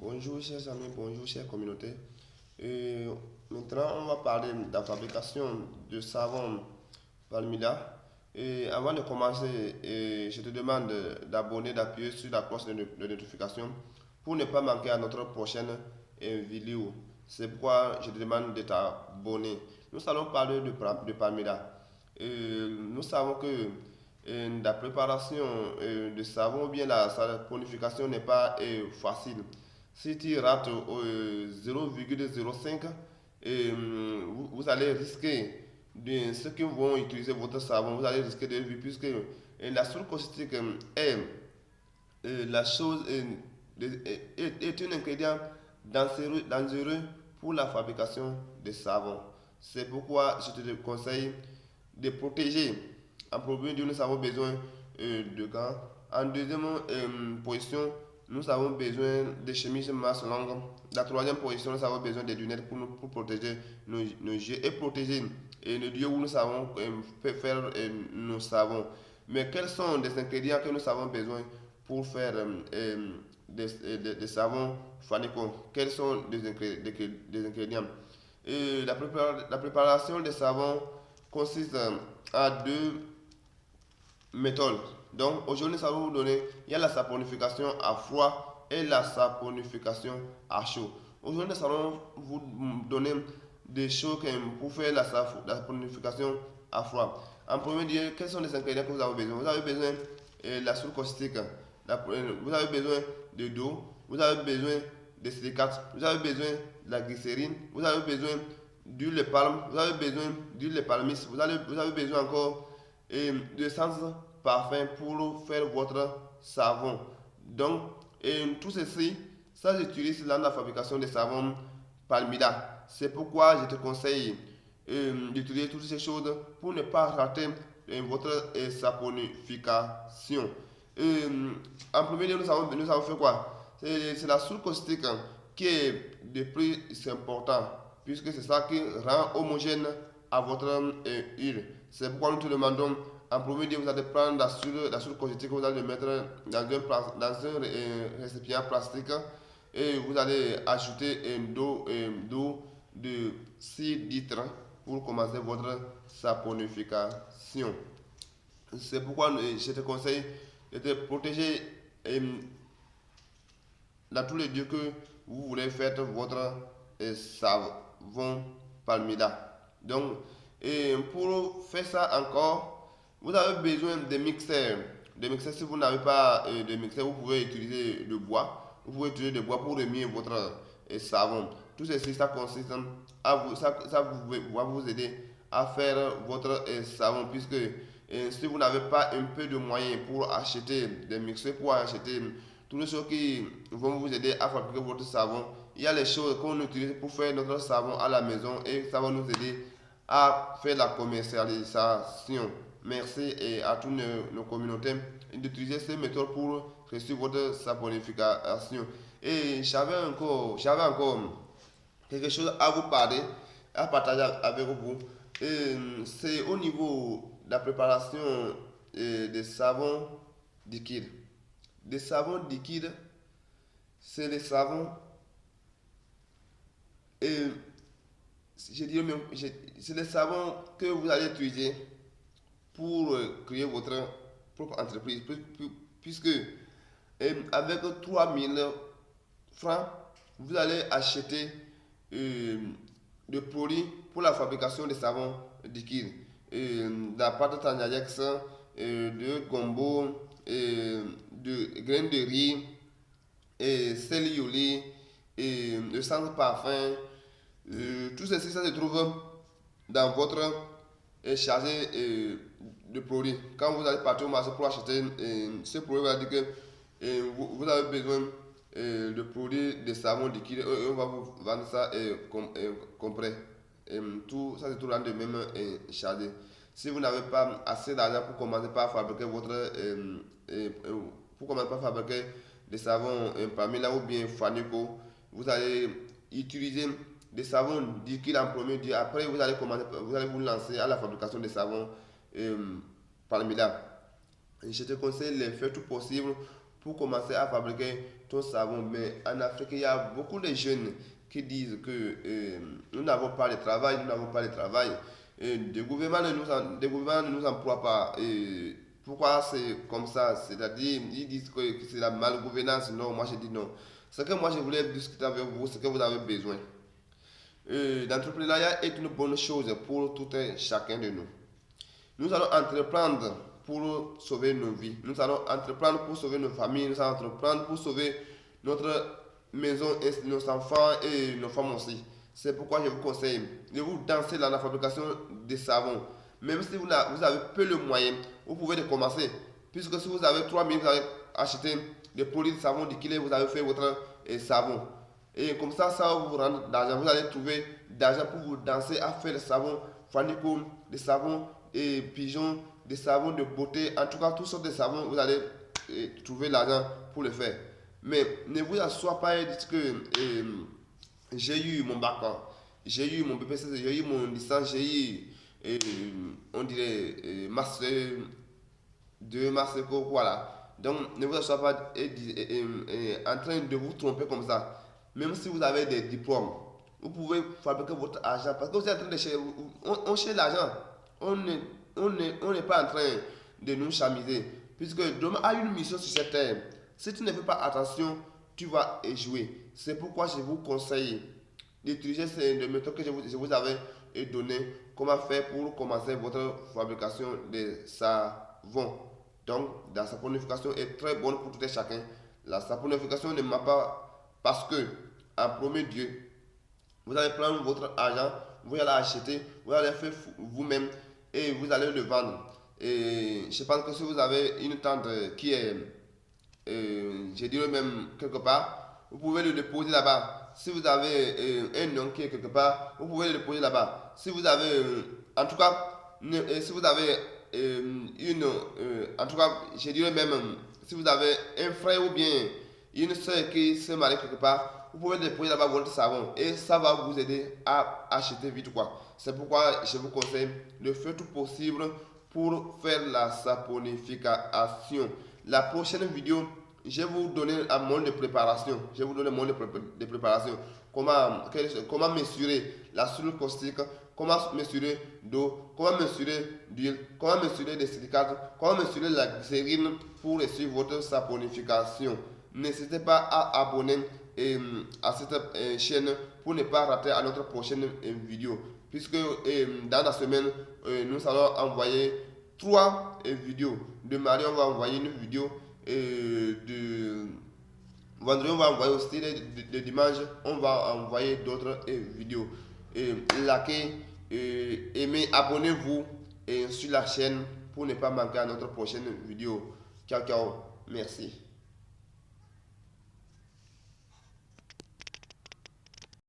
Bonjour chers amis, bonjour chère communauté. Euh, Maintenant, on va parler de la fabrication de savon Palmida. Et avant de commencer, je te demande d'appuyer sur la cloche de notification pour ne pas manquer à notre prochaine vidéo. C'est pourquoi je te demande de t'abonner. Nous allons parler de Palmida. Nous savons que la préparation de savon ou bien sa purification n'est pas facile. Si tu rates 0,05, vous allez risquer de ceux qui vont utiliser votre savon, vous allez risquer de vivre puisque la soude caustique est la chose est un ingrédient dangereux pour la fabrication de savon. C'est pourquoi je te conseille de protéger. En premier lieu, nous avons besoin de gants. En deuxième position, nous avons besoin de chemises masse longue. La troisième position, nous avons besoin de lunettes pour protéger nos yeux et protéger le lieu où nous savons faire nos savons. Mais quels sont les ingrédients que nous avons besoin pour faire des savons fanicaux? Quels sont les ingrédients? La préparation des savons consiste à deux méthode. Donc aujourd'hui, nous allons vous donner, il y a la saponification à froid et la saponification à chaud. Aujourd'hui, nous allons vous donner des choses pour faire la saponification à froid. En premier lieu, quels sont les ingrédients que vous avez besoin? Vous avez besoin de la soude caustique, vous avez besoin de d'eau, vous avez besoin de silicate, vous avez besoin de la glycérine, vous avez besoin d'huile de palme, vous avez besoin d'huile de palmiste, vous avez besoin encore d'essence parfum pour faire votre savon. Donc, tout ceci, ça j'utilise dans la fabrication des savons Palmida. C'est pourquoi je te conseille d'utiliser toutes ces choses pour ne pas rater votre saponification. En premier lieu, nous avons fait quoi? C'est la soude caustique qui est de plus important, puisque c'est ça qui rend homogène à votre huile. C'est pourquoi nous te demandons, en premier lieu, vous allez prendre la soude caustique, vous allez le mettre dans un récipient plastique et vous allez ajouter d'eau de 6 litres pour commencer votre saponification. C'est pourquoi je te conseille de te protéger dans tous les lieux que vous voulez faire votre savon Palmida. Donc, pour faire ça encore, vous avez besoin de mixeurs. De mixeurs, si vous n'avez pas de mixeur, vous pouvez utiliser le bois. Vous pouvez utiliser le bois pour remuer votre savon. Tout ceci, ça consiste ça va vous aider à faire votre savon, puisque si vous n'avez pas un peu de moyens pour acheter des mixeurs, pour acheter toutes les choses qui vont vous aider à fabriquer votre savon, il y a les choses qu'on utilise pour faire notre savon à la maison et ça va nous aider à faire la commercialisation. Merci et à toutes nos communautés d'utiliser ces méthodes pour réussir votre saponification. Et j'avais encore quelque chose à vous parler, à partager avec vous. C'est au niveau de la préparation des savons liquides. Des savons liquides, c'est les savons, euh, je dirais même, c'est les savons que vous allez utiliser pour créer votre propre entreprise. Puisque avec 3 000 francs, vous allez acheter des produits pour la fabrication des savons liquides. De la pâte Tanyax, de gombo, de graines de riz, sel iolé, de sang parfum. Tout ceci, ça se trouve dans votre chargé de produits. Quand vous allez partir au marché pour acheter ce produit, vous allez dire que vous avez besoin de produits de savon liquide et on va vous vendre ça complet. Tout ça se trouve dans le même chargé. Si vous n'avez pas assez d'argent pour commencer par fabriquer pour commencer par fabriquer des savons parmi là ou bien Fanico, vous allez utiliser des savons liquides en premier lieu. Après, vous allez vous lancer à la fabrication des savons Palmida. Je te conseille de faire tout possible pour commencer à fabriquer ton savon. Mais en Afrique, il y a beaucoup de jeunes qui disent que nous n'avons pas de travail, nous n'avons pas de travail. Des gouvernements ne nous emploient pas. Pourquoi c'est comme ça? C'est-à-dire, ils disent que c'est la malgouvernance. Non, moi je dis non. Ce que moi je voulais discuter avec vous, c'est que vous avez besoin. L'entrepreneuriat est une bonne chose pour tout un chacun de nous. Nous allons entreprendre pour sauver nos vies. Nous allons entreprendre pour sauver nos familles. Nous allons entreprendre pour sauver notre maison, et nos enfants et nos femmes aussi. C'est pourquoi je vous conseille de vous lancer dans la fabrication des savons. Même si vous avez peu de moyens, vous pouvez commencer. Puisque si vous avez 3 000, vous avez acheté des produits de savon liquide, vous avez fait votre savon. Et comme ça va vous rendre d'argent. Vous allez trouver d'argent pour vous lancer à faire des savons Fanico, des savons et pigeons, des savons de beauté. En tout cas, toutes sortes de savons, vous allez trouver l'argent pour le faire. Mais ne vous assoyez pas et dites que j'ai eu mon bac, j'ai eu mon BPC, j'ai eu mon licence, j'ai eu, on dirait, master 2, master 4, voilà. Donc, ne vous assoyez pas en train de vous tromper comme ça. Même si vous avez des diplômes, vous pouvez fabriquer votre argent parce que vous êtes en train de chercher, on cherche l'argent. On n'est pas en train de nous chamiser. Puisque l'homme a une mission sur cette terre. Si tu ne fais pas attention, tu vas échouer. C'est pourquoi je vous conseille d'utiliser ces méthodes que je vous avais données. Comment faire pour commencer votre fabrication de savon. Donc, la saponification est très bonne pour tout et chacun. La saponification ne m'a pas parce que, en premier Dieu, vous allez prendre votre argent, vous allez acheter, vous allez faire vous-même et vous allez le vendre. Et je pense que si vous avez une tente qui est, je dirais même quelque part, vous pouvez le déposer là-bas. Si vous avez un nom qui est quelque part, vous pouvez le déposer là-bas. Si vous avez, en tout cas, si vous avez en tout cas, je dirais même, si vous avez un frère ou bien une soeur qui se marie quelque part, vous pouvez déposer là-bas votre savon et ça va vous aider à acheter vite quoi. C'est pourquoi je vous conseille de faire tout possible pour faire la saponification. La prochaine vidéo, je vais vous donner un mode de préparation. Je vais vous donner un mode de préparation. Comment mesurer la soude caustique, comment mesurer d'eau, comment mesurer d'huile, comment mesurer des silicates, comment mesurer la glycérine pour réussir votre saponification. N'hésitez pas à abonner à cette chaîne pour ne pas rater à notre prochaine vidéo. Puisque dans la semaine, nous allons envoyer 3 vidéos. De mardi, on va envoyer une vidéo. De vendredi, on va envoyer aussi de dimanche, on va envoyer d'autres vidéos. Likez, aimez, abonnez-vous sur la chaîne pour ne pas manquer à notre prochaine vidéo. Ciao, ciao. Merci.